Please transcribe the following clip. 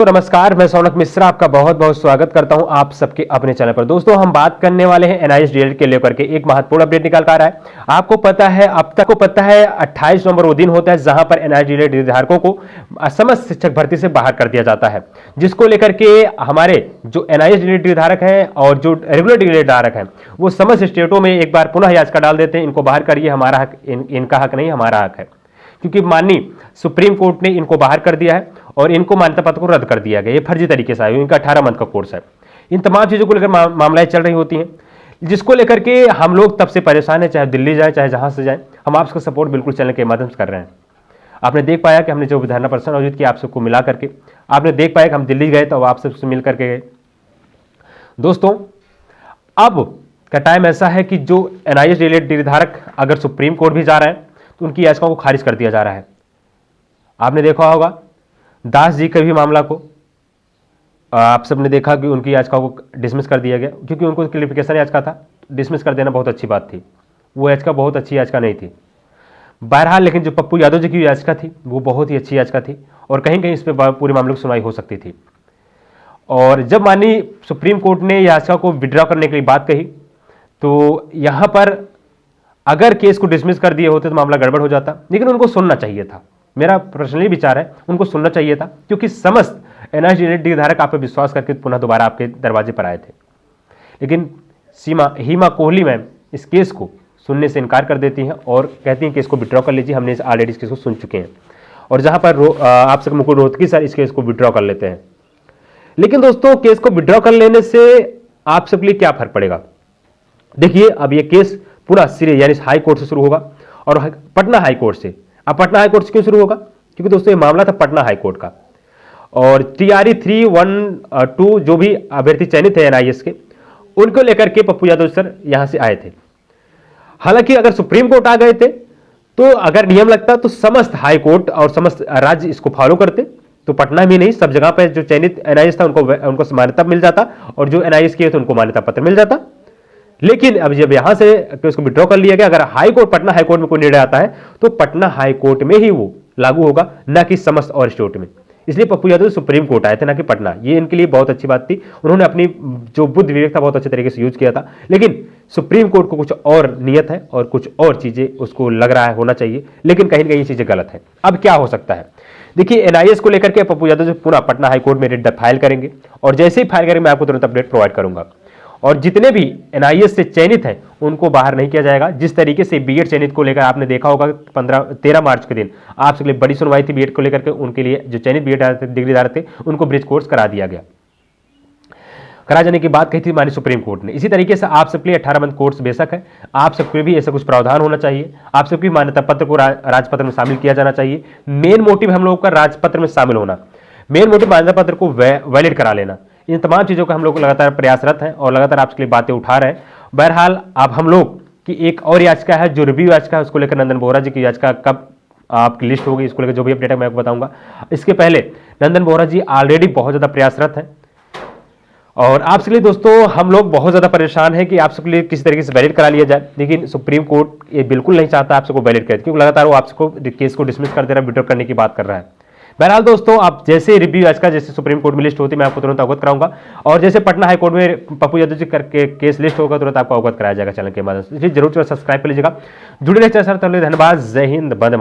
तो नमस्कार, मैं सौनक मिश्रा आपका बहुत बहुत स्वागत करता हूं आप सबके अपने चैनल पर। दोस्तों, हम बात करने वाले हैं एनआईएस डीएलएड के लेकर के एक महत्वपूर्ण अपडेट निकाल कर आ रहा है। आपको पता है, अब तक को पता है 28 नवंबर वो दिन होता है जहां पर एनआईएस डीएलएड धारकों को समस्त शिक्षक भर्ती से बाहर कर दिया जाता है, जिसको लेकर के हमारे जो एनआईएस डीएलएड धारक हैं और जो रेगुलर डीएलएड धारक हैं वो समस्त स्टेटों में एक बार पुनः याचिका डाल देते हैं, इनको बाहर करिए, हमारा हक, इनका हक नहीं हमारा हक है। क्योंकि माननीय सुप्रीम कोर्ट ने इनको बाहर कर दिया है और इनको मान्यता पत्र को रद्द कर दिया गया। ये फर्जी तरीके से आया, इनका 18 मंथ का कोर्स है। इन तमाम चीजों को लेकर मामलाएं चल रही होती हैं, जिसको लेकर के हम लोग तब से परेशान है, चाहे दिल्ली जाए चाहे जहां से जाए। हम आपका सपोर्ट बिल्कुल चैनल के माध्यम से कर रहे हैं। आपने देख पाया कि हमने जो धरना प्रदर्शन आयोजित किया आप सबको मिला करके, आपने देख पाया कि हम दिल्ली गए तो आप सबसे मिल करके गए। दोस्तों, अब का टाइम ऐसा है कि जो एनआईएस डीएलएड धारक अगर सुप्रीम कोर्ट भी जा रहे हैं तो उनकी याचिकाओं को खारिज कर दिया जा रहा है। आपने देखा होगा दास जी के भी मामला को, आप सबने देखा कि उनकी याचिकाओं को डिसमिस कर दिया गया, क्योंकि उनको क्लियरिफिकेशन याचिका था। डिसमिस कर देना बहुत अच्छी बात थी, वो याचिका बहुत अच्छी याचिका नहीं थी। बहरहाल, लेकिन जो पप्पू यादव जी की याचिका थी वो बहुत ही अच्छी याचिका थी और कहीं कहीं इस पर पूरे मामले की सुनवाई हो सकती थी। और जब माननीय सुप्रीम कोर्ट ने याचिका को विड्रॉ करने के लिए बात कही तो यहां पर अगर केस को डिसमिस कर दिए होते तो मामला गड़बड़ हो जाता, लेकिन उनको सुनना चाहिए था। मेरा पर्सनली विचार है, उनको सुनना चाहिए था, क्योंकि समस्त एनआईएस डीएलएड धारक आप पे विश्वास करके पुनः दोबारा आपके दरवाजे पर आए थे। लेकिन हिमा कोहली मैम इस केस को सुनने से इनकार कर देती हैं और कहती हैं कि इसको विड्रॉ कर लीजिए, हमने ऑलरेडी इस केस को सुन चुके हैं। और जहां पर आप सब मुकुल रोहतगी सर इस केस को विड्रॉ कर लेते हैं। लेकिन दोस्तों, केस को विड्रॉ कर लेने से आप सबके लिए क्या फर्क पड़ेगा? देखिए, अब ये केस पूरा सिरे यानी हाई कोर्ट से शुरू होगा और पटना हाई कोर्ट से। अब पटना हाई कोर्ट से क्यों शुरू होगा? क्योंकि दोस्तों ये मामला था पटना हाई कोर्ट का, और टीआरई 312 जो भी अभ्यर्थी चयनित है एनआईएस के, उनको लेकर के पप्पू यादव सर यहां से आए थे। हालांकि अगर सुप्रीम कोर्ट आ गए थे तो अगर नियम लगता तो समस्त हाई कोर्ट और समस्त राज्य इसको फॉलो करते, तो पटना में नहीं सब जगह पर जो चयनित एनआईएस था उनको मान्यता मिल जाता और जो एनआईएस किए थे उनको मान्यता पत्र मिल जाता। लेकिन अब जब यहां से उसको विड्रॉ कर लिया गया, अगर high court Patna high court में कोई निर्णय आता है तो पटना हाई कोर्ट में ही वो लागू होगा, ना कि समस्त और स्टेट में। इसलिए पप्पू यादव सुप्रीम कोर्ट आए थे, ना कि पटना। ये इनके लिए बहुत अच्छी बात थी, उन्होंने अपनी जो बुद्धि विवेक था बहुत अच्छे तरीके से यूज किया था। लेकिन सुप्रीम कोर्ट को कुछ और नियत है और कुछ और चीजें उसको लग रहा है होना चाहिए, लेकिन कहीं ना कहीं चीजें गलत है। अब क्या हो सकता है? देखिए, एनआईएस को लेकर के पप्पू यादव जो पुनः पटना हाई कोर्ट में रिट फाइल करेंगे और जैसे ही फाइल करेंगे मैं आपको तुरंत अपडेट प्रोवाइड करूंगा। और जितने भी एनआईएस से चयनित हैं उनको बाहर नहीं किया जाएगा। जिस तरीके से बीएड चयनित को लेकर आपने देखा होगा 13 मार्च के दिन आप सबके लिए बड़ी सुनवाई थी बीएड को लेकर के, उनके लिए जो चयनित बीएड डिग्रीदार थे उनको ब्रिज कोर्स करा दिया गया, करा जाने की बात कही थी माननीय सुप्रीम कोर्ट ने। इसी तरीके से आप सबके लिए 18 मंथ कोर्स बेशक है, आप सबके भी ऐसा कुछ प्रावधान होना चाहिए, आप सबकी मान्यता पत्र को राजपत्र में शामिल किया जाना चाहिए। मेन मोटिव हम लोगों का राजपत्र में शामिल होना, मेन मोटिव मान्यता पत्र को वैलिड करा लेना। इन तमाम चीज़ों का हम लोग लगातार प्रयासरत हैं और लगातार आपके लिए बातें उठा रहे हैं। बहरहाल, अब हम लोग की एक और याचिका है जो रिव्यू याचिका है, उसको लेकर नंदन बोहरा जी की याचिका कब आपकी लिस्ट होगी, इसको लेकर जो भी अपडेट है मैं आपको बताऊंगा। इसके पहले नंदन बोहरा जी ऑलरेडी बहुत ज़्यादा प्रयासरत हैं और आपके लिए दोस्तों हम लोग बहुत ज़्यादा परेशान हैं कि आप सबके लिए किसी तरीके से वैलिड करा लिया जाए। लेकिन सुप्रीम कोर्ट ये बिल्कुल नहीं चाहता आप सबको वैलिड करे, क्योंकि लगातार वो आपको केस को डिसमिस कर दे रहा है, विड्रॉ करने की बात कर रहा है। बहरहाल दोस्तों, आप जैसे रिव्यू याचिका जैसे सुप्रीम कोर्ट में लिस्ट होती है मैं आपको तुरंत अवगत कराऊंगा, और जैसे पटना हाई कोर्ट में पप्पू यादव जी करके केस लिस्ट होगा तुरंत आपको अवगत कराया जाएगा चैनल के माध्यम से। जरूर सब्सक्राइब कर लीजिएगा, जुड़े रहे चैनल। धन्यवाद। जय हिंद, वंदे मातरम।